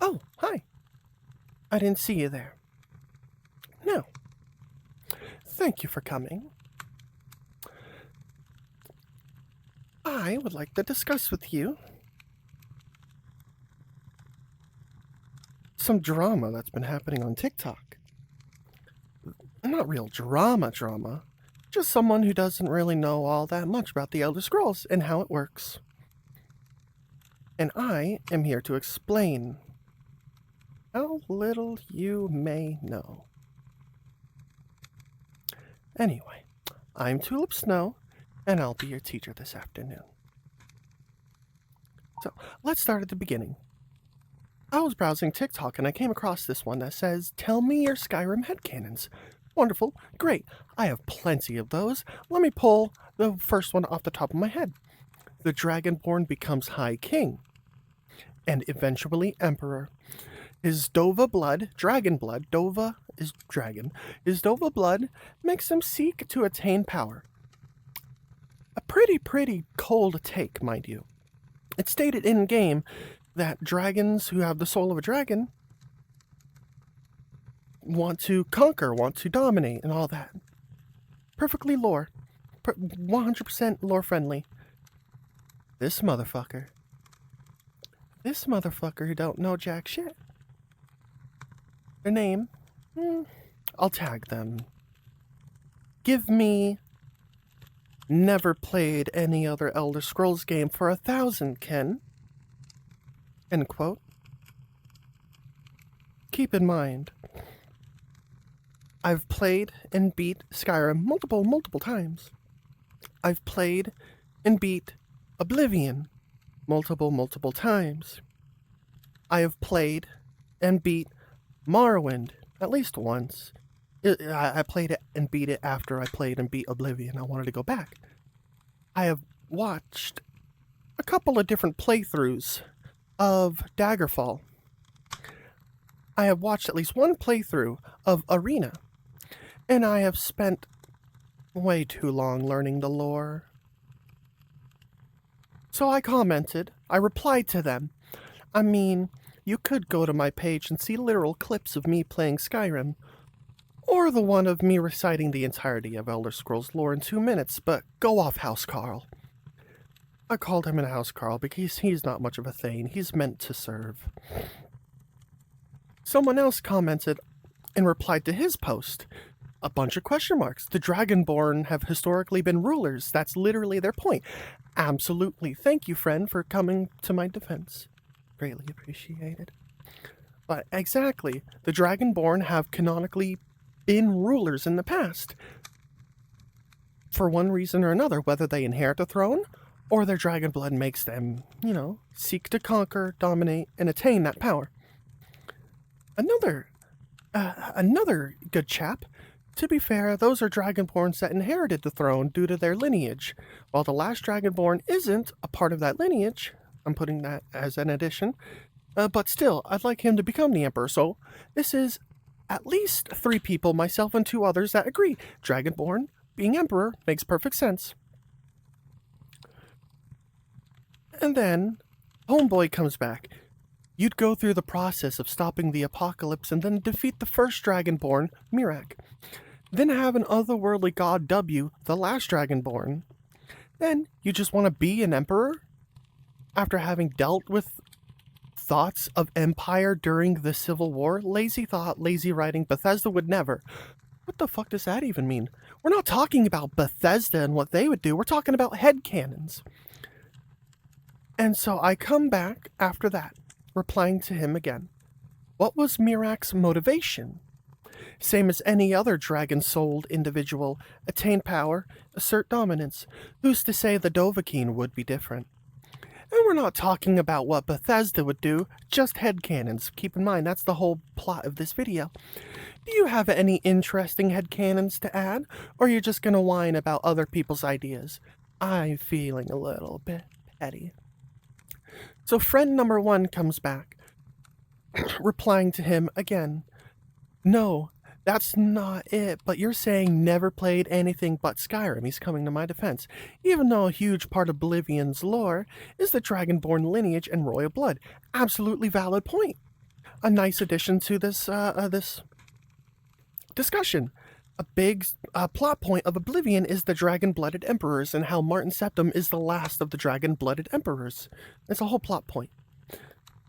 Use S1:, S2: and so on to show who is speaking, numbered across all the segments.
S1: Oh, hi. I didn't see you there. No. Thank you for coming. I would like to discuss with you some drama that's been happening on TikTok. Not real drama, just someone who doesn't really know all that much about the Elder Scrolls and how it works. And I am here to explain how little you may know. Anyway, I'm Tulip Snow, and I'll be your teacher this afternoon. So, let's start at the beginning. I was browsing TikTok and I came across this one that says, "Tell me your Skyrim headcanons." Wonderful, great. I have plenty of those. Let me pull the first one off the top of my head. The Dragonborn becomes High King and eventually Emperor. His Dova blood, dragon blood, Dova is dragon, his Dova blood makes him seek to attain power. A pretty cold take, mind you. It's stated in-game that dragons who have the soul of a dragon want to conquer, want to dominate, and all that. Perfectly lore. 100% lore friendly. This motherfucker who don't know jack shit. Their name? I'll tag them. Give me never played any other Elder Scrolls game for 1,000, Ken. End quote. Keep in mind, I've played and beat Skyrim multiple times. I've played and beat Oblivion multiple times. I have played and beat Morrowind at least once. I played it and beat it after I played and beat Oblivion. I wanted to go back. I have watched a couple of different playthroughs of Daggerfall. I have watched at least one playthrough of Arena. And I have spent way too long learning the lore. So I commented. I replied to them. I mean, you could go to my page and see literal clips of me playing Skyrim, or the one of me reciting the entirety of Elder Scrolls lore in 2 minutes, but go off Housecarl. I called him an Housecarl because he's not much of a Thane. He's meant to serve. Someone else commented and replied to his post. A bunch of question marks. The Dragonborn have historically been rulers. That's literally their point. Absolutely. Thank you, friend, for coming to my defense. Greatly appreciated. But exactly, the Dragonborn have canonically been rulers in the past. For one reason or another, whether they inherit the throne or their dragon blood makes them, seek to conquer, dominate, and attain that power. Another good chap. To be fair, those are Dragonborns that inherited the throne due to their lineage. While the last Dragonborn isn't a part of that lineage, I'm putting that as an addition, but still, I'd like him to become the Emperor, so this is at least 3 people, myself and 2 others, that agree. Dragonborn being Emperor makes perfect sense. And then, Homeboy comes back. You'd go through the process of stopping the apocalypse and then defeat the first Dragonborn, Mirak. Then have an otherworldly god W, the last Dragonborn. Then you just want to be an emperor? After having dealt with thoughts of empire during the Civil War? Lazy thought, lazy writing, Bethesda would never. What the fuck does that even mean? We're not talking about Bethesda and what they would do. We're talking about headcanons. And so I come back after that, replying to him again. What was Mirak's motivation? Same as any other dragon-souled individual, attain power, assert dominance. Who's to say the Dovahkiin would be different? And we're not talking about what Bethesda would do, just headcanons. Keep in mind, that's the whole plot of this video. Do you have any interesting headcanons to add, or are you just going to whine about other people's ideas? I'm feeling a little bit petty. So friend number 1 comes back, replying to him again. No, that's not it, but you're saying never played anything but Skyrim. He's coming to my defense. Even though a huge part of Oblivion's lore is the Dragonborn lineage and royal blood. Absolutely valid point. a nice addition to this discussion. A big plot point of Oblivion is the dragon-blooded emperors and how Martin Septim is the last of the dragon-blooded emperors. It's a whole plot point.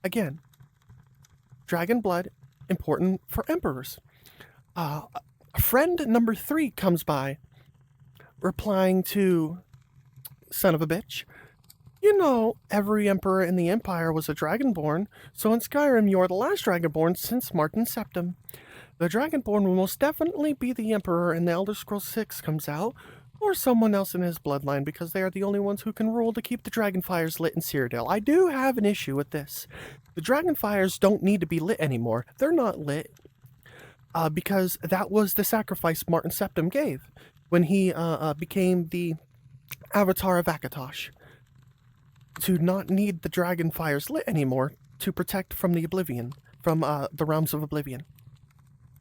S1: Again, dragon blood, important for emperors. Friend number 3 comes by, replying to son of a bitch. You know, every emperor in the Empire was a dragonborn, so in Skyrim you're the last dragonborn since Martin Septim. The Dragonborn will most definitely be the Emperor in the Elder Scrolls 6 comes out, or someone else in his bloodline, because they are the only ones who can rule to keep the Dragonfires lit in Cyrodiil. I do have an issue with this. The Dragonfires don't need to be lit anymore. They're not lit, because that was the sacrifice Martin Septim gave when he became the Avatar of Akatosh. To not need the Dragonfires lit anymore to protect from the Oblivion, from the realms of Oblivion.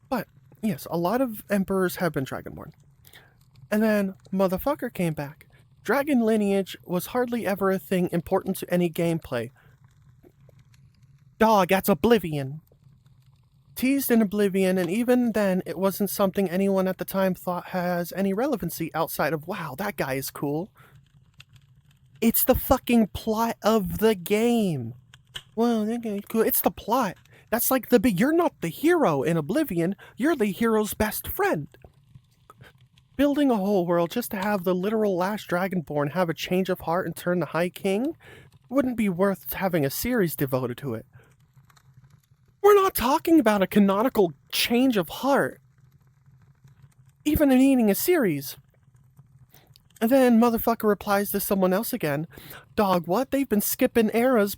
S1: But, yes, a lot of emperors have been dragonborn. And then, motherfucker came back. Dragon lineage was hardly ever a thing important to any gameplay. Dog, that's Oblivion. Teased in Oblivion, and even then, it wasn't something anyone at the time thought has any relevancy outside of, wow, that guy is cool. It's the fucking plot of the game. Well, that guy's cool. It's the plot. That's like you're not the hero in Oblivion, you're the hero's best friend. Building a whole world just to have the literal last Dragonborn have a change of heart and turn the High King wouldn't be worth having a series devoted to it. We're not talking about a canonical change of heart, even in needing a series. And then motherfucker replies to someone else again. Dog, what? They've been skipping eras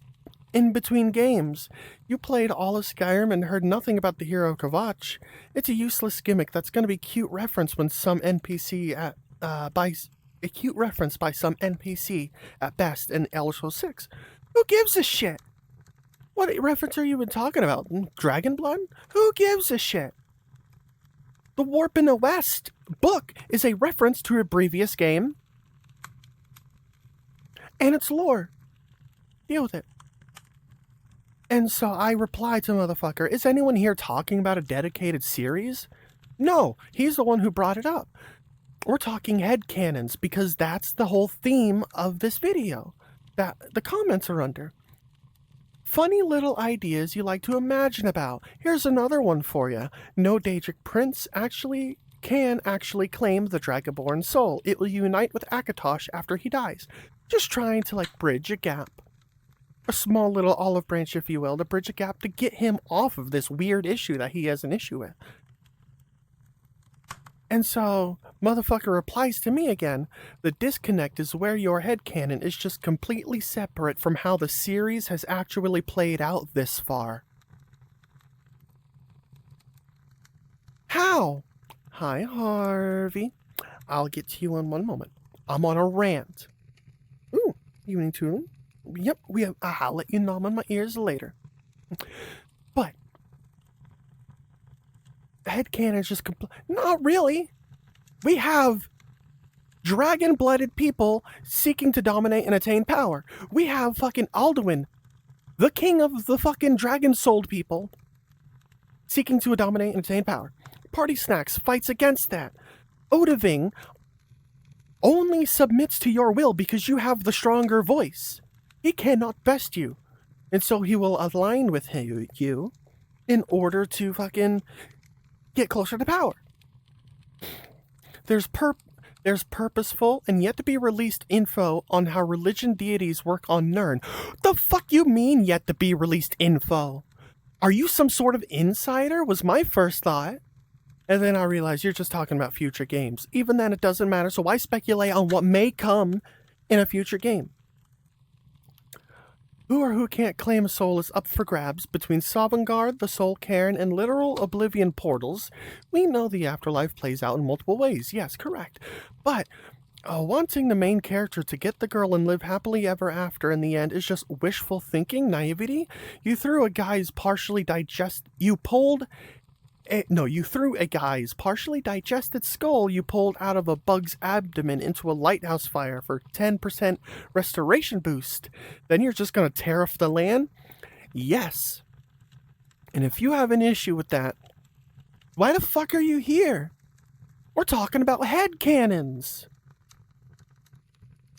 S1: in between games. You played all of Skyrim and heard nothing about the hero Kvatch. It's a useless gimmick that's going to be cute reference when some NPC by a cute reference by some NPC at best in Elder Scrolls 6. Who gives a shit? What reference are you even talking about? Dragonblood? Who gives a shit? The Warp in the West book is a reference to a previous game and its lore. Deal with it. And so I replied to motherfucker, is anyone here talking about a dedicated series? No, he's the one who brought it up. We're talking headcanons because that's the whole theme of this video that the comments are under. Funny little ideas you like to imagine about. Here's another one for you. No Daedric Prince can actually claim the Dragonborn soul. It will unite with Akatosh after he dies. Just trying to bridge a gap. A small little olive branch, if you will, to bridge a gap to get him off of this weird issue that he has an issue with. And so, motherfucker replies to me again, the disconnect is where your headcanon is just completely separate from how the series has actually played out this far. How? Hi, Harvey. I'll get to you in one moment. I'm on a rant. Ooh, evening tune. Yep, I'll let you nom on my ears later. But headcanon is just not really. We have dragon-blooded people seeking to dominate and attain power. We have fucking Alduin, the king of the fucking dragon-souled people, seeking to dominate and attain power. Party Snacks fights against that. Odaving only submits to your will because you have the stronger voice. He cannot best you. And so he will align with you in order to fucking get closer to power. There's purposeful and yet to be released info on how religion deities work on Nirn. The fuck you mean yet to be released info? Are you some sort of insider? Was my first thought. And then I realized you're just talking about future games. Even then it doesn't matter, so why speculate on what may come in a future game? Who or who can't claim a soul is up for grabs between Sovngarde, the Soul Cairn, and literal Oblivion portals. We know the afterlife plays out in multiple ways, yes, correct. But wanting the main character to get the girl and live happily ever after in the end is just wishful thinking, naivety. You threw a guy's partially digested skull you pulled out of a bug's abdomen into a lighthouse fire for 10% restoration boost. Then you're just going to tear off the land? Yes. And if you have an issue with that, why the fuck are you here? We're talking about headcanons.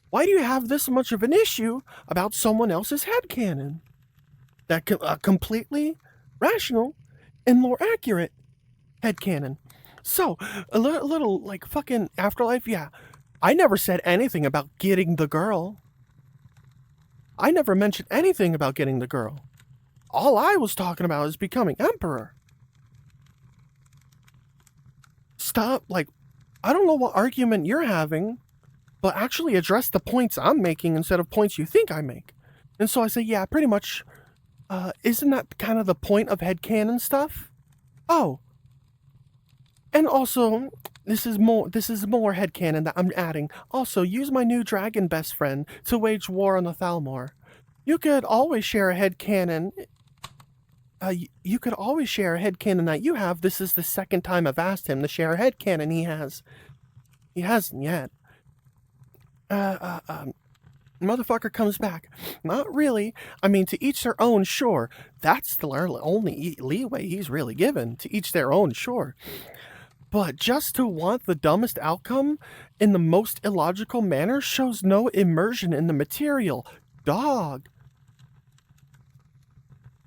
S1: Why do you have this much of an issue about someone else's headcanon? That completely rational and more accurate headcanon. So, a little like fucking afterlife, yeah. I never said anything about getting the girl. I never mentioned anything about getting the girl. All I was talking about is becoming emperor. Stop, like, I don't know what argument you're having, but actually address the points I'm making instead of points you think I make. And so I say, yeah, pretty much, isn't that kind of the point of headcanon stuff? Oh. And also, this is more headcanon that I'm adding. Also, use my new dragon best friend to wage war on the Thalmor. You could always share a headcanon. You could always share a headcanon that you have. This is the second time I've asked him to share a headcanon he has. He hasn't yet. Motherfucker comes back. Not really. I mean, to each their own, sure. That's the only leeway he's really given. To each their own, sure. But just to want the dumbest outcome in the most illogical manner shows no immersion in the material. Dog.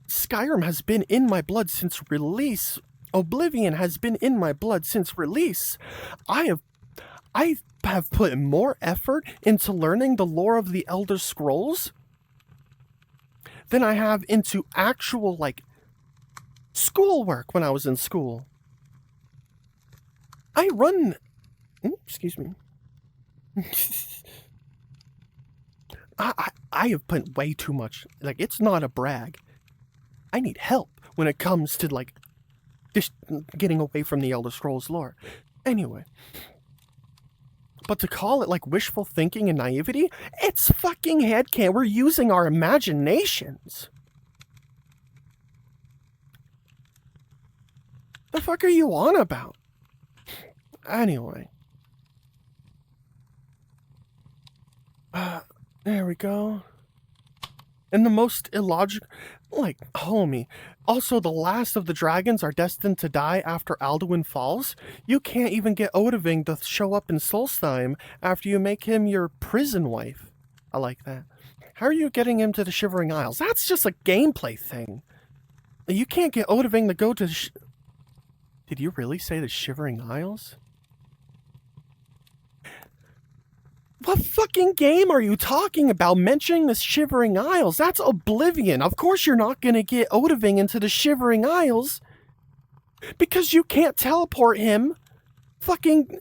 S1: Skyrim has been in my blood since release. Oblivion has been in my blood since release. I have put more effort into learning the lore of the Elder Scrolls than I have into actual, like, schoolwork when I was in school. I run... excuse me. I have put way too much. Like, it's not a brag. I need help when it comes to, like, just getting away from the Elder Scrolls lore. Anyway. But to call it, like, wishful thinking and naivety, it's fucking headcanon. We're using our imaginations. The fuck are you on about? Anyway. There we go. And the most illogical... Like, homie. Also, the last of the dragons are destined to die after Alduin falls. You can't even get Odahviing to show up in Solstheim after you make him your prison wife. I like that. How are you getting him to the Shivering Isles? That's just a gameplay thing. You can't get Odahviing to go to the Did you really say the Shivering Isles? What fucking game are you talking about mentioning the Shivering Isles? That's Oblivion. Of course you're not going to get Odahviing into the Shivering Isles. Because you can't teleport him. Fucking...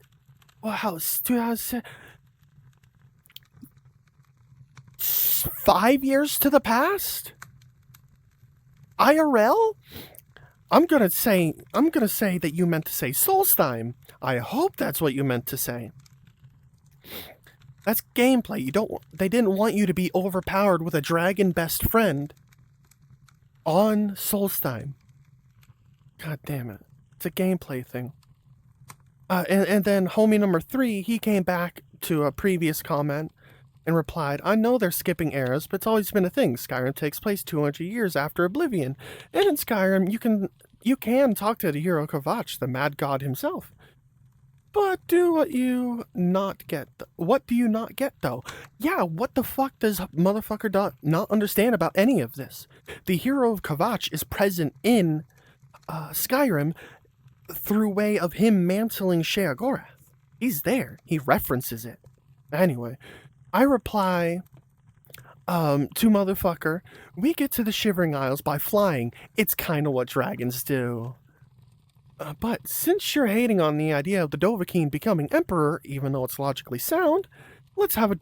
S1: Wow, 5 years to the past? IRL? I'm gonna say that you meant to say Solstheim. I hope that's what you meant to say. That's gameplay. They didn't want you to be overpowered with a dragon best friend on Solstheim. God damn it. It's a gameplay thing. And then homie number 3, he came back to a previous comment and replied, I know they're skipping eras, but it's always been a thing. Skyrim takes place 200 years after Oblivion. And in Skyrim, you can talk to the hero Kvatch, the mad god himself. But what do you not get, though? Yeah, what the fuck does motherfucker not understand about any of this? The hero of Kvatch is present in Skyrim through way of him mantling Sheogorath. He's there. He references it. Anyway, I reply to motherfucker, we get to the Shivering Isles by flying. It's kind of what dragons do. But since you're hating on the idea of the Dovahkiin becoming emperor, even though it's logically sound, let's have a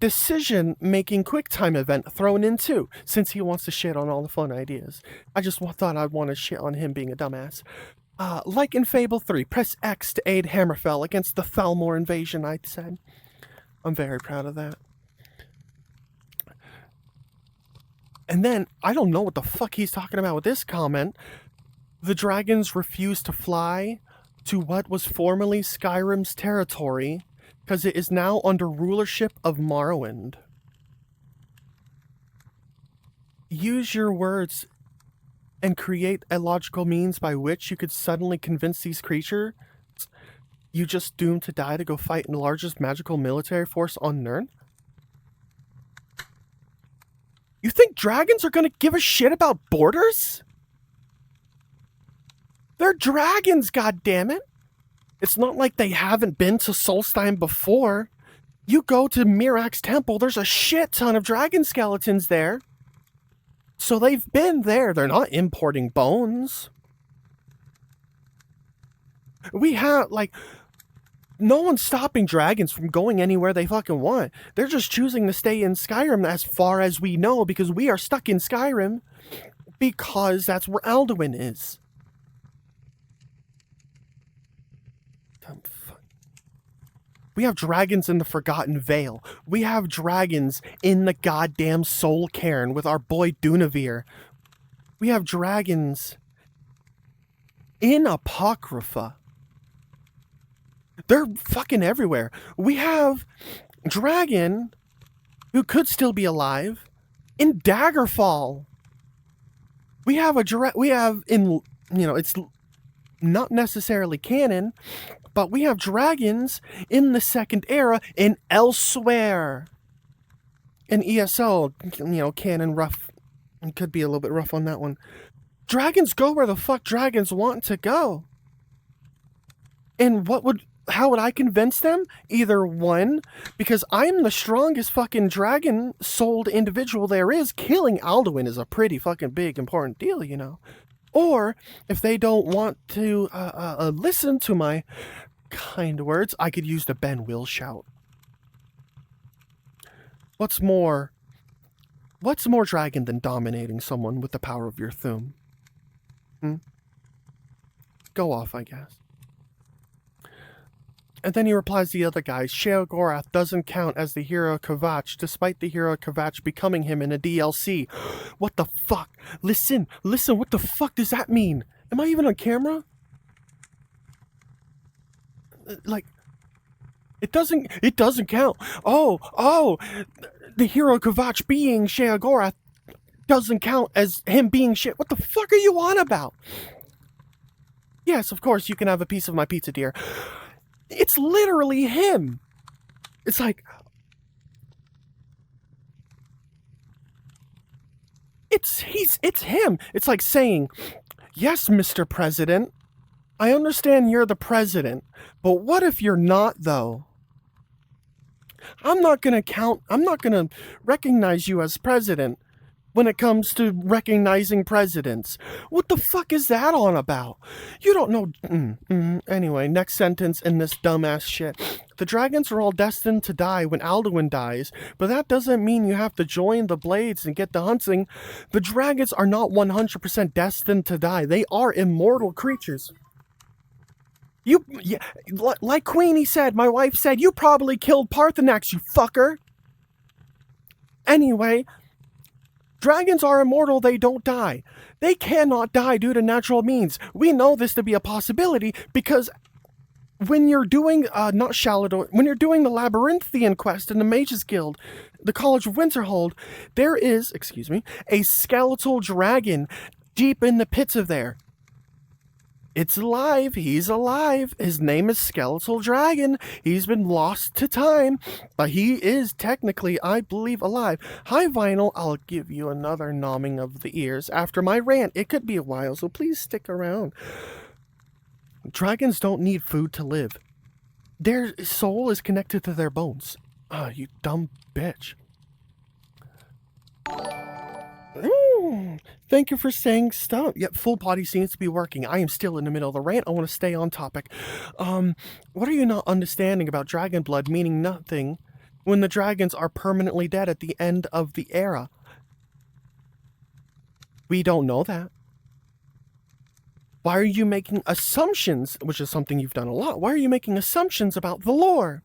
S1: decision-making QuickTime event thrown in too, since he wants to shit on all the fun ideas. I just thought I'd want to shit on him being a dumbass. Like in Fable 3, press X to aid Hammerfell against the Thalmor invasion, I said. I'm very proud of that. And then, I don't know what the fuck he's talking about with this comment. The dragons refuse to fly to what was formerly Skyrim's territory because it is now under rulership of Morrowind. use your words and create a logical means by which you could suddenly convince these creatures you just doomed to die to go fight in the largest magical military force on Nirn? You think dragons are gonna give a shit about borders? They're dragons, goddammit! It's not like they haven't been to Solstheim before. You go to Mirak's temple, there's a shit ton of dragon skeletons there. So they've been there, they're not importing bones. We have, like, no one's stopping dragons from going anywhere they fucking want. They're just choosing to stay in Skyrim as far as we know, because we are stuck in Skyrim because that's where Alduin is. We have dragons in the Forgotten Vale. We have dragons in the goddamn Soul Cairn with our boy Dunavir. We have dragons in Apocrypha. They're fucking everywhere. We have dragon who could still be alive in Daggerfall. We have it's not necessarily canon, but we have dragons in the Second Era in Elsewhere. In ESO, canon rough. Could be a little bit rough on that one. Dragons go where the fuck dragons want to go. And how would I convince them? Either one, because I'm the strongest fucking dragon-souled individual there is. Killing Alduin is a pretty fucking big, important deal, Or, if they don't want to listen to my kind words, I could use the Ben Will shout. What's more dragon than dominating someone with the power of your Thu'um? Go off, I guess. And then he replies to the other guys, Sheogorath doesn't count as the hero Kvatch, despite the hero Kvatch becoming him in a DLC. What the fuck? Listen, what the fuck does that mean? Am I even on camera? Like, it doesn't count. Oh, the hero Kvatch being Sheogorath doesn't count as him being shit. What the fuck are you on about? Yes, of course, you can have a piece of my pizza, dear. It's literally him. It's like, it's him. It's like saying, yes, Mr. President, I understand you're the president, but what if you're not, though? I'm not gonna recognize you as president when it comes to recognizing presidents. What the fuck is that on about? You don't know. Anyway, next sentence in this dumbass shit. The dragons are all destined to die when Alduin dies, but that doesn't mean you have to join the Blades and get the hunting. The dragons are not 100% destined to die. They are immortal creatures. Like Queenie said, my wife said, you probably killed Parthenax, you fucker. Anyway, dragons are immortal, they don't die. They cannot die due to natural means. We know this to be a possibility because when you're doing, when you're doing the Labyrinthian quest in the Mages Guild, the College of Winterhold, there is, a skeletal dragon deep in the pits of there. It's alive. He's alive. His name is Skeletal Dragon. He's been lost to time, but he is technically, I believe, alive. Hi, Vinyl. I'll give you another nomming of the ears after my rant. It could be a while, so please stick around. Dragons don't need food to live. Their soul is connected to their bones. Ah, you dumb bitch. Thank you for saying stuff. Yep, full body seems to be working. I am still in the middle of the rant. I want to stay on topic. What are you not understanding about dragon blood meaning nothing when the dragons are permanently dead at the end of the era? We don't know that. Why are you making assumptions, which is something you've done a lot? Why are you making assumptions about the lore?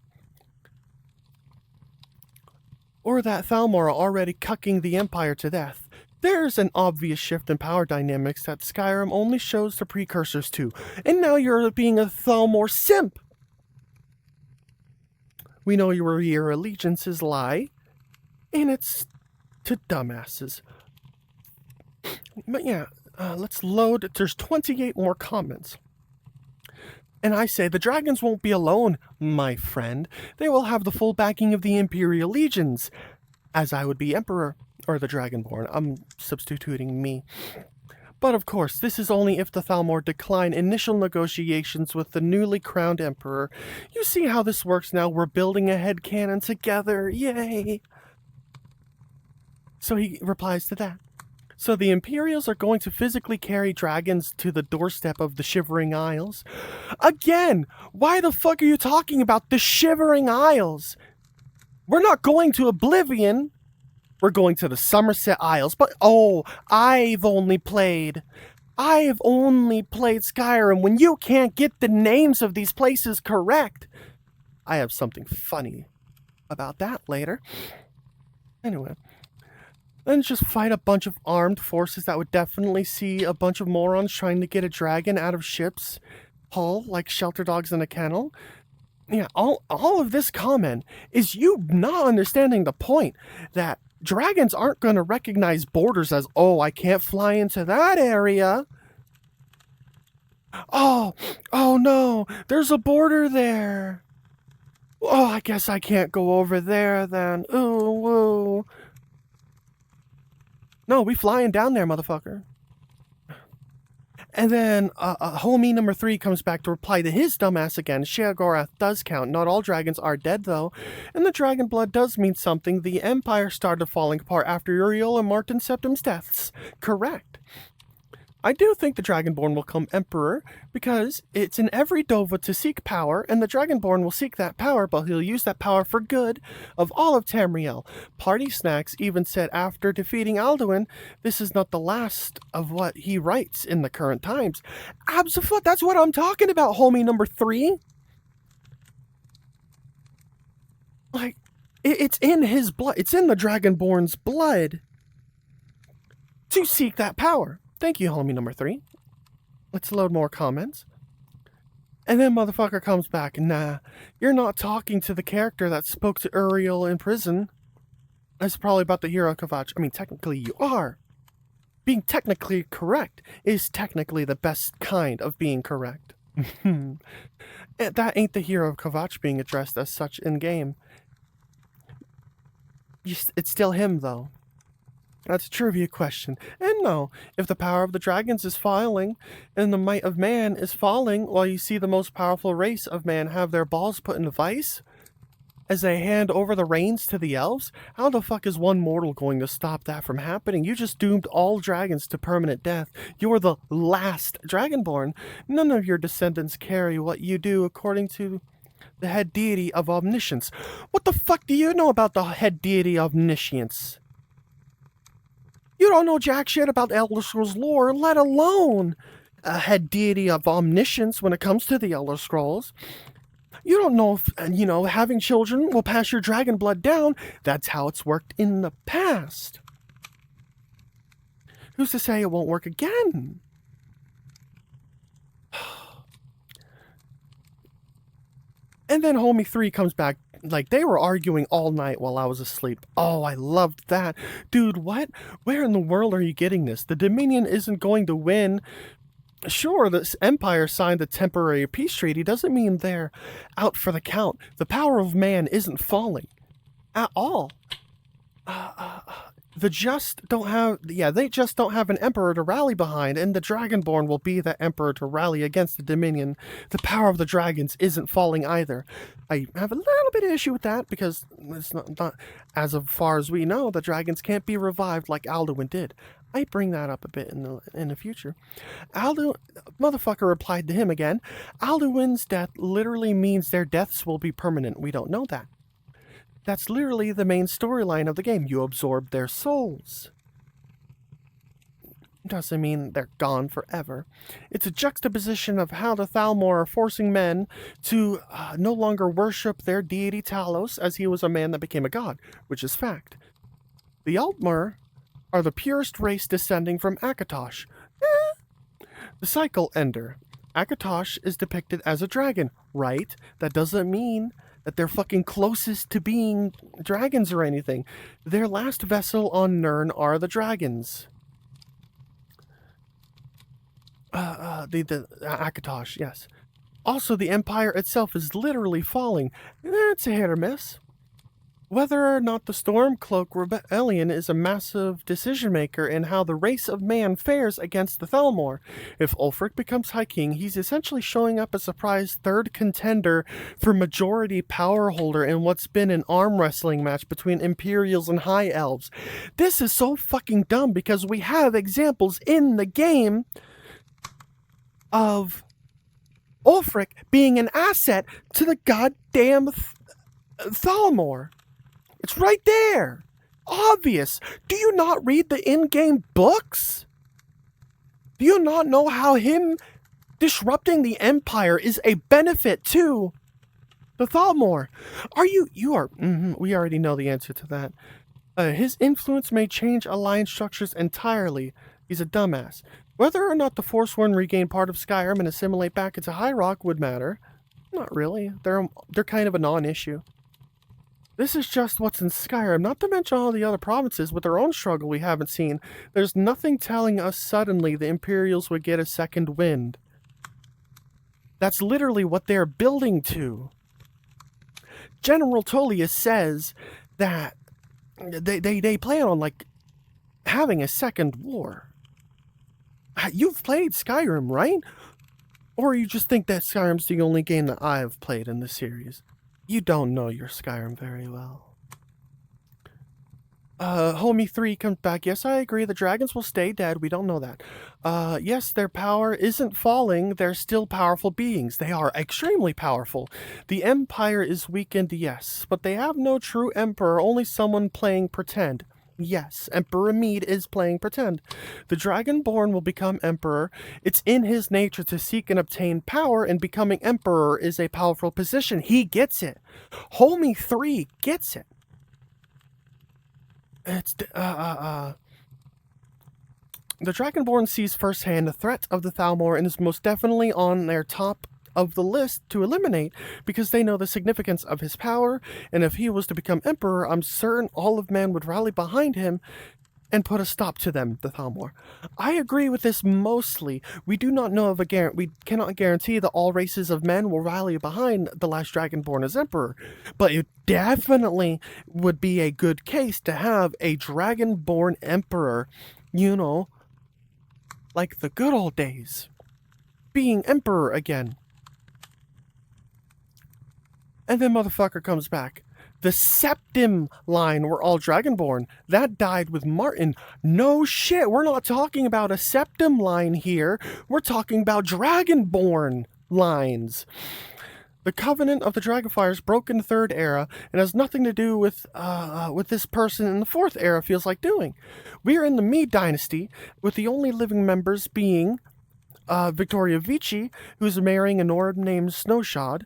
S1: Or that Thalmor are already cucking the Empire to death. There's an obvious shift in power dynamics that Skyrim only shows the precursors to, and now you're being a Thalmor simp. We know your allegiances lie, and it's to dumbasses. But yeah, let's load. There's 28 more comments. And I say, the dragons won't be alone, my friend. They will have the full backing of the Imperial legions, as I would be Emperor, or the Dragonborn. I'm substituting me. But of course, this is only if the Thalmor decline initial negotiations with the newly crowned Emperor. You see how this works now? We're building a headcanon together. Yay! So he replies to that. So the Imperials are going to physically carry dragons to the doorstep of the Shivering Isles. Again, why the fuck are you talking about the Shivering Isles? We're not going to Oblivion. We're going to the Somerset Isles. But, oh, I've only played Skyrim when you can't get the names of these places correct. I have something funny about that later. Anyway. Then just fight a bunch of armed forces that would definitely see a bunch of morons trying to get a dragon out of ships hull like shelter dogs in a kennel. Yeah, all of this comment is you not understanding the point that dragons aren't going to recognize borders as, oh, I can't fly into that area. Oh no, there's a border there. Oh, I guess I can't go over there then. Ooh, woo. No, we flying down there, motherfucker. And then homie number 3 comes back to reply to his dumbass again. Sheogorath does count. Not all dragons are dead, though. And the dragon blood does mean something. The Empire started falling apart after Uriel and Martin Septim's deaths. Correct. I do think the Dragonborn will come Emperor, because it's in every Dova to seek power, and the Dragonborn will seek that power, but he'll use that power for good of all of Tamriel. Party Snacks even said after defeating Alduin, this is not the last of what he writes in the current times. Absolutely, that's what I'm talking about, homie number 3. Like, it's in his blood. It's in the Dragonborn's blood to seek that power. Thank you, homie number 3. Let's load more comments. And then motherfucker comes back. Nah, you're not talking to the character that spoke to Uriel in prison. That's probably about the hero Kavach. I mean, technically you are. Being technically correct is technically the best kind of being correct. That ain't the hero of Kavach being addressed as such in-game. It's still him, though. That's a trivia question. And no, if the power of the dragons is falling, and the might of man is falling, while you see the most powerful race of man have their balls put in a vice, as they hand over the reins to the elves, how the fuck is one mortal going to stop that from happening? You just doomed all dragons to permanent death. You're the last Dragonborn. None of your descendants carry what you do according to the head deity of omniscience. What the fuck do you know about the head deity of omniscience? You don't know jack shit about Elder Scrolls lore, let alone a head deity of omniscience when it comes to the Elder Scrolls. You don't know if, having children will pass your dragon blood down. That's how it's worked in the past. Who's to say it won't work again? And then homie 3 comes back. Like, they were arguing all night while I was asleep. Oh, I loved that. Dude, what? Where in the world are you getting this? The Dominion isn't going to win. Sure, this Empire signed a temporary peace treaty. Doesn't mean they're out for the count. The power of man isn't falling. At all. They just don't have an emperor to rally behind, and the Dragonborn will be that emperor to rally against the Dominion. The power of the dragons isn't falling either. I have a little bit of issue with that, because it's not as far as we know, the dragons can't be revived like Alduin did. I bring that up a bit in the future. Motherfucker replied to him again. Alduin's death literally means their deaths will be permanent. We don't know that. That's literally the main storyline of the game. You absorb their souls. Doesn't mean they're gone forever. It's a juxtaposition of how the Thalmor are forcing men to no longer worship their deity Talos, as he was a man that became a god, which is fact. The Altmer are the purest race descending from Akatosh. The cycle ender. Akatosh is depicted as a dragon, right? That doesn't mean that they're fucking closest to being dragons or anything. Their last vessel on Nirn are the dragons. the Akatosh, yes. Also, the Empire itself is literally falling. It's a hit or miss. Whether or not the Stormcloak Rebellion is a massive decision maker in how the race of man fares against the Thalmor. If Ulfric becomes High King, he's essentially showing up as a surprise third contender for majority power holder in what's been an arm wrestling match between Imperials and High Elves. This is so fucking dumb because we have examples in the game of Ulfric being an asset to the goddamn Thalmor. It's right there. Obvious. Do you not read the in-game books? Do you not know how him disrupting the Empire is a benefit to the Thalmor? We already know the answer to that. His influence may change alliance structures entirely. He's a dumbass. Whether or not the Forsworn regain part of Skyrim and assimilate back into High Rock would matter. Not really. They're kind of a non-issue. This is just what's in Skyrim, not to mention all the other provinces with their own struggle we haven't seen. There's nothing telling us suddenly the Imperials would get a second wind. That's literally what they're building to. General Tullius says that they plan on, like, having a second war. You've played Skyrim, right? Or you just think that Skyrim's the only game that I've played in this series? You don't know your Skyrim very well. Homie 3 comes back. Yes, I agree. The dragons will stay dead. We don't know that. Yes, their power isn't falling. They're still powerful beings. They are extremely powerful. The Empire is weakened, yes. But they have no true emperor, only someone playing pretend. Yes, Emperor Mead is playing pretend. The Dragonborn will become emperor. It's in his nature to seek and obtain power, and becoming emperor is a powerful position. He gets it. Homie 3 gets it. It's, The Dragonborn sees firsthand the threat of the Thalmor and is most definitely on their top of the list to eliminate because they know the significance of his power, and if he was to become emperor, I'm certain all of men would rally behind him and put a stop to them, the Thalmor. I agree with this mostly. We do not know of we cannot guarantee that all races of men will rally behind the last Dragonborn as emperor, but it definitely would be a good case to have a Dragonborn emperor, you know, like the good old days, being emperor again. And then motherfucker comes back. The Septim line were all Dragonborn. That died with Martin. No shit, we're not talking about a Septim line here. We're talking about Dragonborn lines. The Covenant of the Dragonfires broke in the Third Era and has nothing to do with this person in the Fourth Era feels like doing. We're in the Mead Dynasty, with the only living members being Victoria Vici, who's marrying a Nord named Snowshod.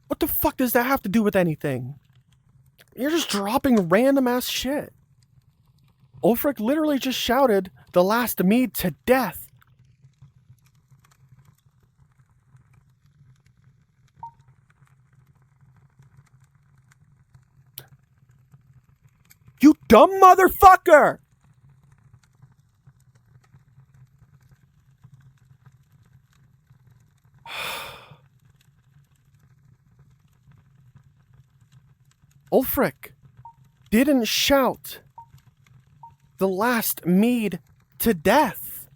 S1: What the fuck does that have to do with anything? You're just dropping random ass shit. Ulfric literally just shouted the last Mead to death. You dumb motherfucker! Ulfric didn't shout the last Mead to death.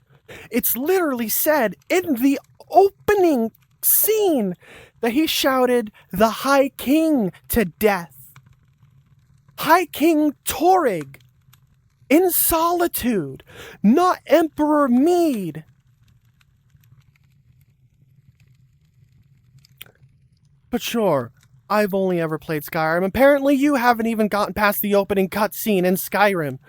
S1: It's literally said in the opening scene that he shouted the High King to death. High King Torrig in solitude, not Emperor Mead. But sure, I've only ever played Skyrim. Apparently you haven't even gotten past the opening cutscene in Skyrim.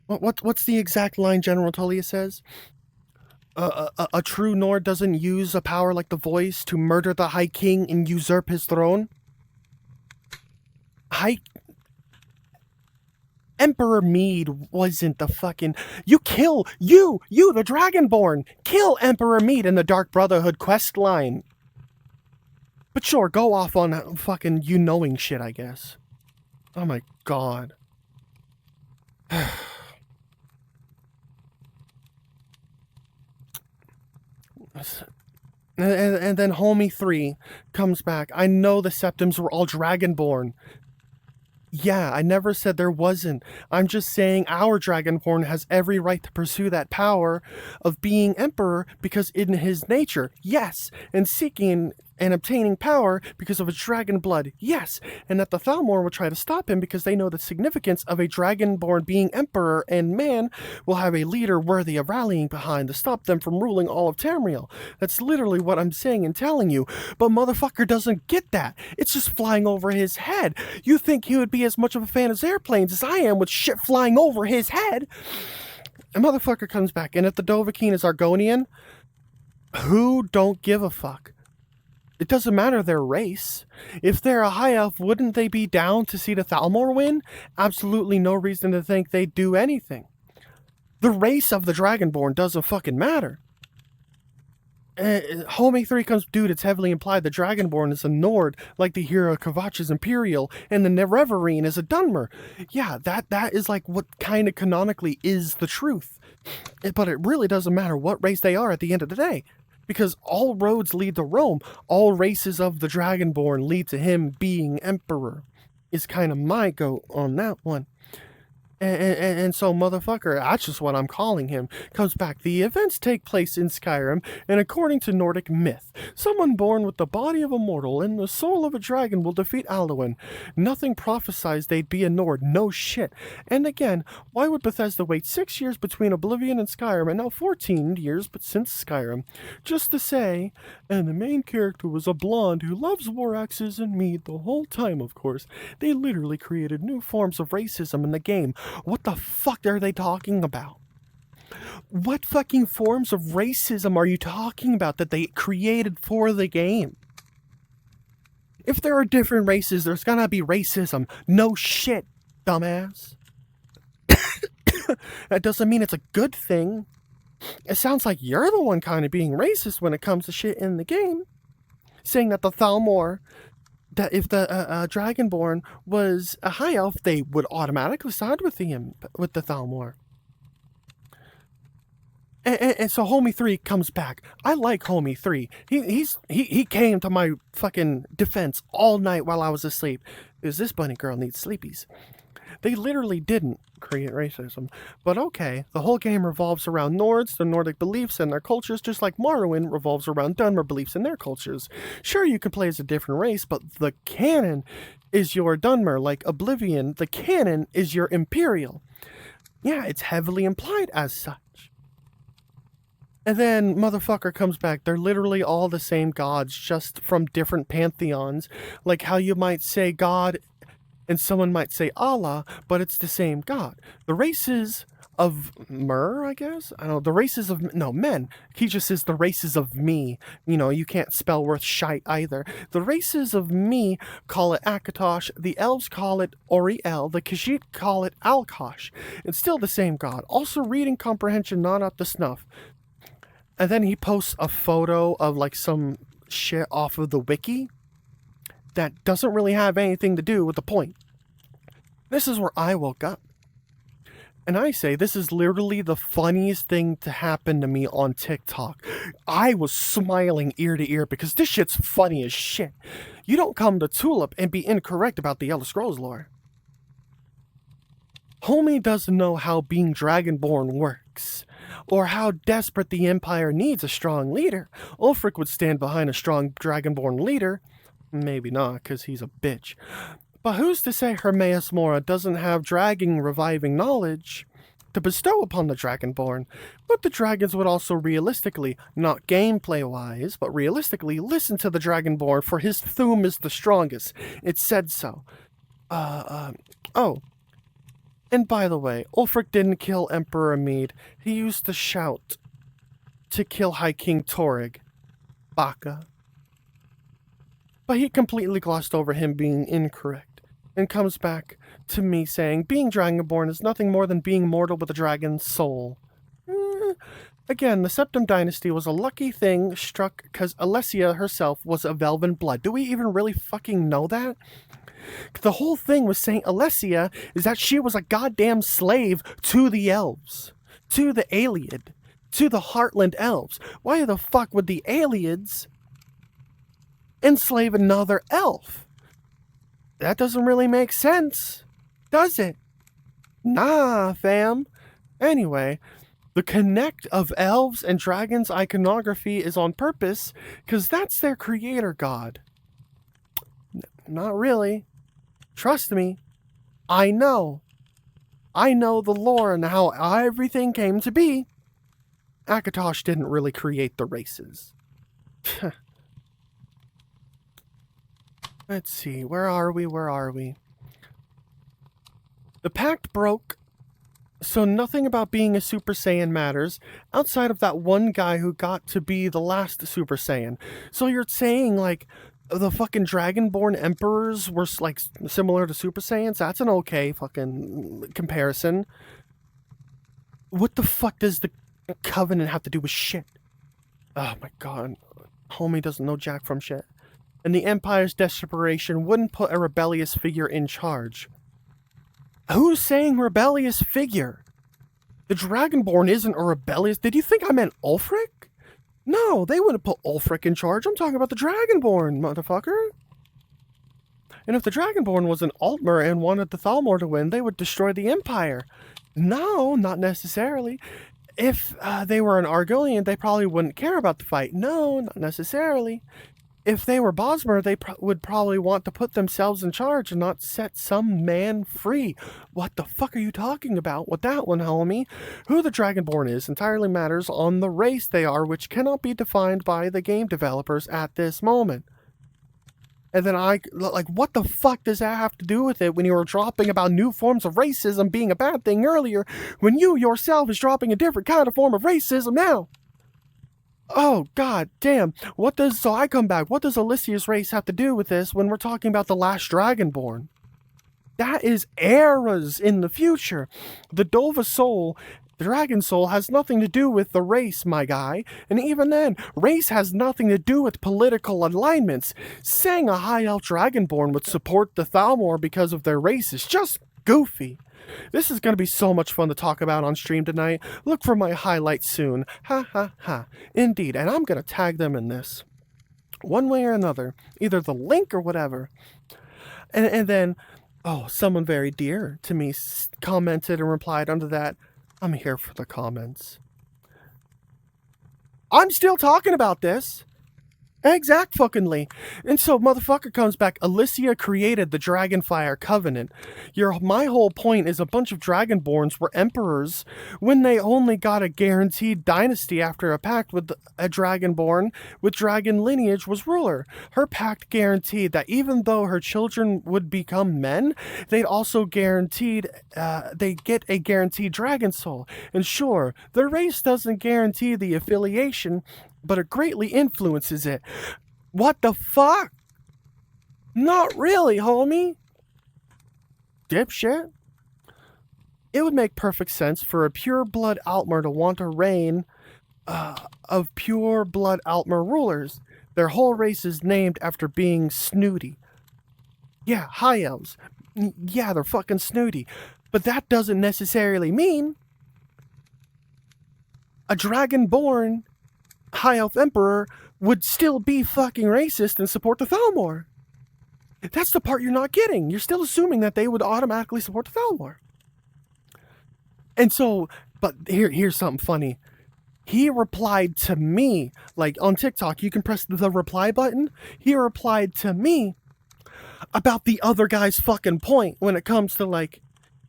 S1: What's the exact line General Tullius says? A true Nord doesn't use a power like the voice to murder the High King and usurp his throne? Emperor Mead wasn't the fucking... You, the Dragonborn, kill Emperor Mead in the Dark Brotherhood quest line. But sure, go off on fucking you knowing shit, I guess. Oh my god. And then Homie 3 comes back. I know the Septims were all Dragonborn. Yeah, I never said there wasn't. I'm just saying our Dragonborn has every right to pursue that power of being Emperor because in his nature, yes, and seeking and obtaining power because of his dragon blood, yes, and that the Thalmor will try to stop him because they know the significance of a Dragonborn being Emperor, and man will have a leader worthy of rallying behind to stop them from ruling all of Tamriel. That's literally what I'm saying and telling you, but motherfucker doesn't get that. It's just flying over his head. You think he would be as much of a fan of airplanes as I am with shit flying over his head? A motherfucker comes back, and if the Dovahkiin is Argonian, who don't give a fuck? It doesn't matter their race. If they're a high elf, wouldn't they be down to see the Thalmor win? Absolutely no reason to think they'd do anything. The race of the Dragonborn doesn't fucking matter. Homie 3 comes, dude, it's heavily implied the Dragonborn is a Nord, like the hero Kvatch is Imperial, and the Nerevarine is a Dunmer. Yeah, that is like what kind of canonically is the truth. But it really doesn't matter what race they are at the end of the day. Because all roads lead to Rome. All races of the Dragonborn lead to him being Emperor. Is kind of my go on that one. And so, motherfucker, that's just what I'm calling him, comes back. The events take place in Skyrim, and according to Nordic myth, someone born with the body of a mortal and the soul of a dragon will defeat Alduin. Nothing prophesies they'd be a Nord, no shit. And again, why would Bethesda wait 6 years between Oblivion and Skyrim, and now 14 years but since Skyrim? Just to say, and the main character was a blonde who loves war axes and mead the whole time, of course. They literally created new forms of racism in the game. What the fuck are they talking about? What fucking forms of racism are you talking about that they created for the game? If there are different races, there's gonna be racism. No shit, dumbass. That doesn't mean it's a good thing. It sounds like you're the one kind of being racist when it comes to shit in the game. Saying that the Thalmor, that if the Dragonborn was a high elf, they would automatically side with the Thalmor. And so Homie 3 comes back. I like Homie 3. He came to my fucking defense all night while I was asleep. Because this bunny girl needs sleepies. They literally didn't create racism. But okay, the whole game revolves around Nords, their Nordic beliefs, and their cultures, just like Morrowind revolves around Dunmer beliefs and their cultures. Sure, you can play as a different race, but the canon is your Dunmer. Like Oblivion, the canon is your Imperial. Yeah, it's heavily implied as such. And then motherfucker comes back. They're literally all the same gods, just from different pantheons. Like how you might say God and someone might say Allah, but it's the same God. The races of Mer, I guess? I don't know. The races of... No, men. He just says the races of me. You know, you can't spell worth shite either. The races of me call it Akatosh. The elves call it Oriel. The Khajiit call it Alkosh. It's still the same God. Also reading comprehension not up to snuff. And then he posts a photo of like some shit off of the wiki that doesn't really have anything to do with the point. This is where I woke up. And I say, this is literally the funniest thing to happen to me on TikTok. I was smiling ear to ear because this shit's funny as shit. You don't come to Tulip and be incorrect about the Elderscrolls lore. Homie doesn't know how being Dragonborn works, or how desperate the Empire needs a strong leader. Ulfric would stand behind a strong Dragonborn leader. Maybe not, because he's a bitch. But who's to say Hermaeus Mora doesn't have dragon reviving knowledge to bestow upon the Dragonborn? But the dragons would also realistically, not gameplay-wise, but realistically, listen to the Dragonborn, for his Thuum is the strongest. It said so. Oh. And by the way, Ulfric didn't kill Emperor Amid. He used the shout to kill High King Torrig. Baka. But he completely glossed over him being incorrect, and comes back to me saying, being Dragonborn is nothing more than being mortal with a dragon's soul. Again, the Septim Dynasty was a lucky thing struck because Alessia herself was of elven blood. Do we even really fucking know that? The whole thing with Saint Alessia is that she was a goddamn slave to the elves, to the Ayleid, to the Heartland elves. Why the fuck would the Ayleids enslave another elf? That doesn't really make sense, does it? Nah, fam. Anyway, the connect of elves and dragons iconography is on purpose, because that's their creator god. Not really. Trust me. I know. I know the lore and how everything came to be. Akatosh didn't really create the races. Let's see, where are we? The pact broke, so nothing about being a Super Saiyan matters, outside of that one guy who got to be the last Super Saiyan. So you're saying, like, the fucking Dragonborn Emperors were, like, similar to Super Saiyans? That's an okay fucking comparison. What the fuck does the Covenant have to do with shit? Oh my god. Homie doesn't know jack from shit. And the Empire's desperation wouldn't put a rebellious figure in charge. Who's saying rebellious figure? The Dragonborn isn't a rebellious... Did you think I meant Ulfric? No, they wouldn't put Ulfric in charge. I'm talking about the Dragonborn, motherfucker. And if the Dragonborn was an Altmer and wanted the Thalmor to win, they would destroy the Empire. No, not necessarily. If they were an Argonian, they probably wouldn't care about the fight. No, not necessarily. If they were Bosmer, they would probably want to put themselves in charge and not set some man free. What the fuck are you talking about with that one, homie? Who the Dragonborn is entirely matters on the race they are, which cannot be defined by the game developers at this moment. And then what the fuck does that have to do with it when you were dropping about new forms of racism being a bad thing earlier, when you yourself is dropping a different kind of form of racism now? Oh, god damn. So I come back. What does Alessia's race have to do with this when we're talking about the last Dragonborn? That is eras in the future. The Dova soul, the dragon soul, has nothing to do with the race, my guy. And even then, race has nothing to do with political alignments. Saying a high elf Dragonborn would support the Thalmor because of their race is just goofy. This is going to be so much fun to talk about on stream tonight. Look for my highlights soon. Ha ha ha. Indeed, and I'm going to tag them in this. One way or another. Either the link or whatever. And then, someone very dear to me commented and replied under that, I'm here for the comments. I'm still talking about this. Exact-fucking-ly. And so motherfucker comes back, Alessia created the Dragonfire Covenant. My whole point is a bunch of Dragonborns were emperors when they only got a guaranteed dynasty after a pact with a Dragonborn with dragon lineage was ruler. Her pact guaranteed that even though her children would become men, they'd also they get a guaranteed dragon soul. And sure, the race doesn't guarantee the affiliation, but it greatly influences it. What the fuck? Not really, homie. Dipshit. It would make perfect sense for a pure-blood Altmer to want a reign of pure-blood Altmer rulers. Their whole race is named after being snooty. Yeah, high elves. Yeah, they're fucking snooty. But that doesn't necessarily mean a Dragonborn High Elf Emperor would still be fucking racist and support the Thalmor. That's the part you're not getting. You're still assuming that they would automatically support the Thalmor. And so, but here's something funny. He replied to me, like on TikTok, you can press the reply button. He replied to me about the other guy's fucking point when it comes to like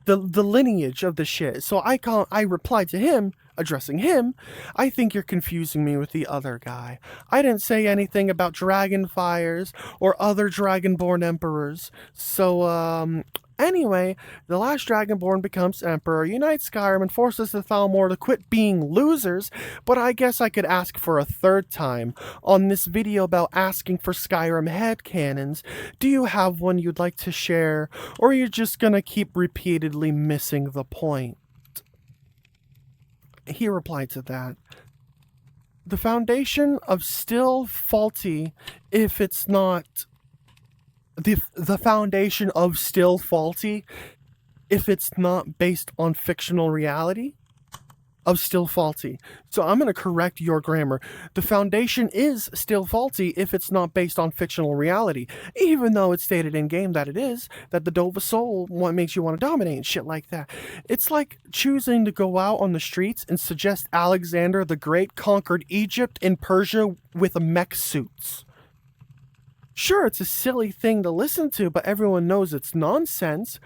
S1: the lineage of the shit. So I replied to him, addressing him, I think you're confusing me with the other guy. I didn't say anything about Dragonfires or other Dragonborn emperors. So, anyway, the last Dragonborn becomes emperor, unites Skyrim, and forces the Thalmor to quit being losers, but I guess I could ask for a third time on this video about asking for Skyrim headcanons. Do you have one you'd like to share, or are you just gonna keep repeatedly missing the point? He replied to that. The foundation of still faulty if it's not the foundation of still faulty if it's not based on fictional reality of still faulty. So I'm going to correct your grammar. The foundation is still faulty if it's not based on fictional reality, even though it's stated in game that it is, that the Dova soul what makes you want to dominate and shit like that. It's like choosing to go out on the streets and suggest Alexander the Great conquered Egypt and Persia with mech suits. Sure, it's a silly thing to listen to, but everyone knows it's nonsense.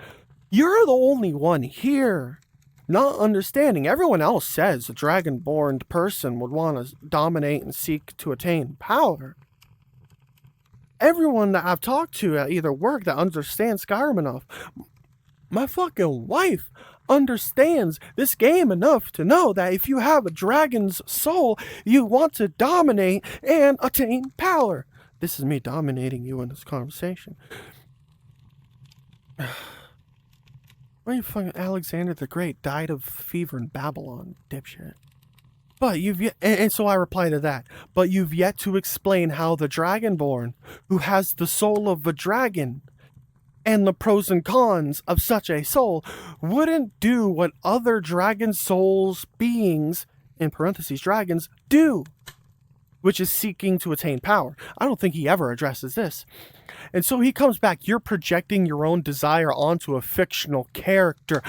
S1: You're the only one here not understanding. Everyone else says a dragonborn person would want to dominate and seek to attain power. Everyone that I've talked to at either work that understands Skyrim enough, my fucking wife understands this game enough to know that if you have a dragon's soul, you want to dominate and attain power. This is me dominating you in this conversation. Why you fucking Alexander the Great died of fever in Babylon, dipshit. But you've yet, and so I reply to that, but you've yet to explain how the Dragonborn, who has the soul of a dragon, and the pros and cons of such a soul, wouldn't do what other dragon souls beings, in parentheses dragons, do, which is seeking to attain power. I don't think he ever addresses this. And so he comes back, you're projecting your own desire onto a fictional character.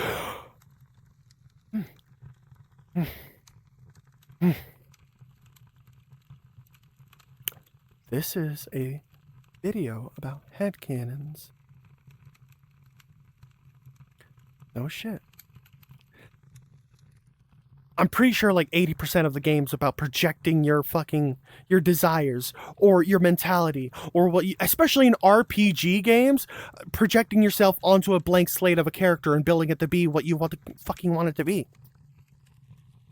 S1: This is a video about headcanons. No shit. I'm pretty sure like 80% of the game's about projecting your desires or your mentality or what you, especially in RPG games, projecting yourself onto a blank slate of a character and building it to be what you want it to be.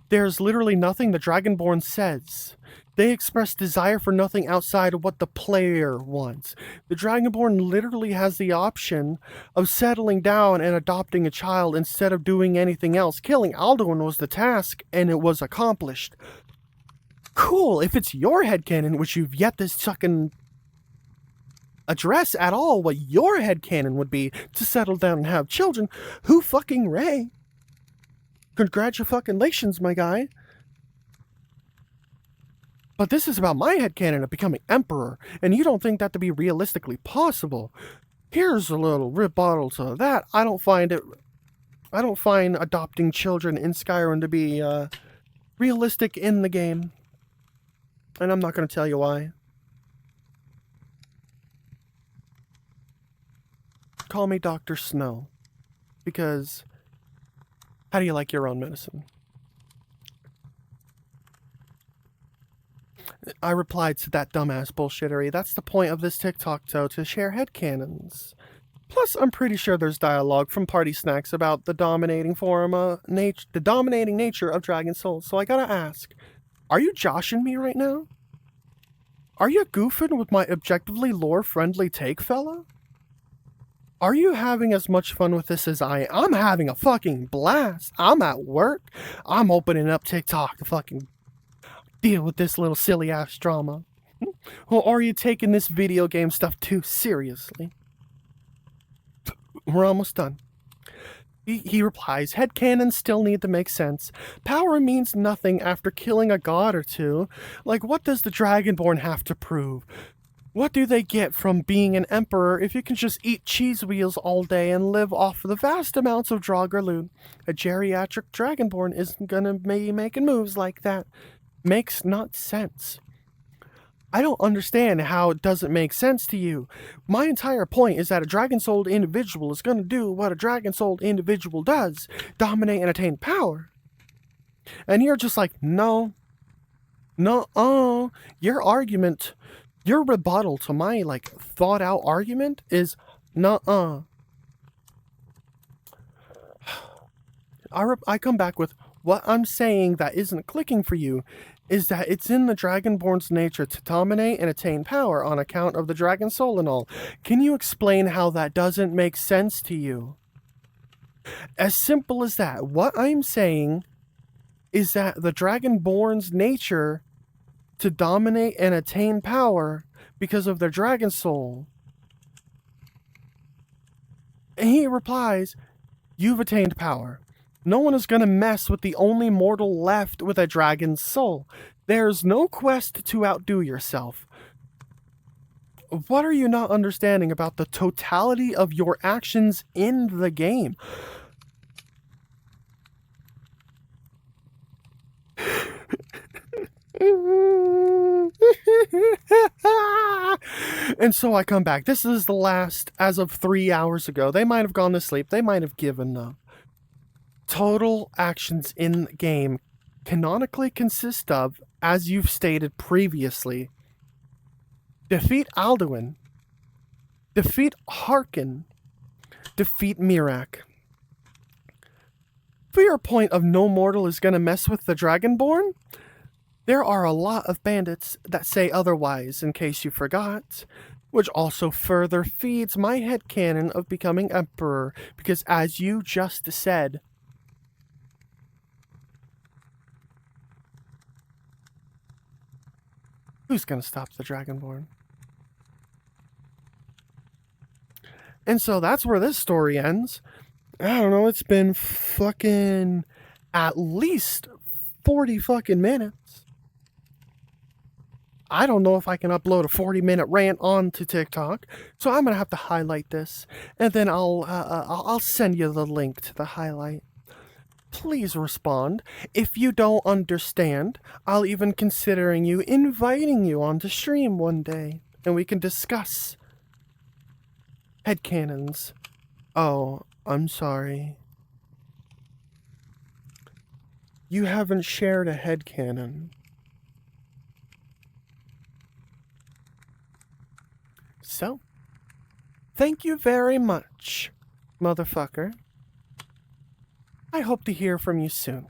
S1: There's literally nothing the Dragonborn says. They express desire for nothing outside of what the player wants. The Dragonborn literally has the option of settling down and adopting a child instead of doing anything else. Killing Alduin was the task, and it was accomplished. Cool, if it's your headcanon, which you've yet to fucking address at all what your headcanon would be to settle down and have children, who fucking Ray? Congratulations, my guy. But this is about my headcanon of becoming emperor, and you don't think that to be realistically possible. Here's a little rebuttal to that. I don't find adopting children in Skyrim to be realistic in the game. And I'm not going to tell you why. Call me Dr. Snow. Because how do you like your own medicine? I replied to that dumbass bullshittery. That's the point of this TikTok, though, to share headcanons. Plus, I'm pretty sure there's dialogue from Party Snacks about the dominating nature of Dragon Souls. So I gotta ask, are you joshing me right now? Are you goofing with my objectively lore-friendly take, fella? Are you having as much fun with this as I am? I'm having a fucking blast. I'm at work. I'm opening up TikTok to fucking deal with this little silly ass drama. Or are you taking this video game stuff too seriously? We're almost done. He replies, headcanons still need to make sense. Power means nothing after killing a god or two. Like, what does the Dragonborn have to prove? What do they get from being an emperor if you can just eat cheese wheels all day and live off the vast amounts of Draugr loot? A geriatric Dragonborn isn't gonna be making moves like that. Makes not sense. I don't understand how it doesn't make sense to you. My entire point is that a dragon-souled individual is going to do what a dragon-souled individual does, dominate and attain power. And you're just like, no, your argument, your rebuttal to my, like, thought-out argument is, I come back with, what I'm saying that isn't clicking for you is that it's in the Dragonborn's nature to dominate and attain power on account of the dragon soul and all. Can you explain how that doesn't make sense to you? As simple as that. What I'm saying is that the Dragonborn's nature to dominate and attain power because of their dragon soul And he replies, "You've attained power. No one is going to mess with the only mortal left with a dragon's soul. There's no quest to outdo yourself. What are you not understanding about the totality of your actions in the game?" And so I come back. This is the last, as of 3 hours ago. They might have gone to sleep. They might have given up. Total actions in the game canonically consist of, as you've stated previously, defeat Alduin, defeat Harkin, defeat Mirak. For your point of no mortal is going to mess with the Dragonborn, there are a lot of bandits that say otherwise, in case you forgot, which also further feeds my headcanon of becoming emperor, because as you just said, who's going to stop the Dragonborn? And so that's where this story ends. I don't know, it's been fucking at least 40 fucking minutes. I don't know if I can upload a 40-minute rant onto TikTok, so I'm gonna have to highlight this, and then I'll send you the link to the highlight. Please respond. If you don't understand, I'll even considering you inviting you onto stream one day, and we can discuss headcanons. Oh, I'm sorry. You haven't shared a headcanon. So, thank you very much, motherfucker. I hope to hear from you soon.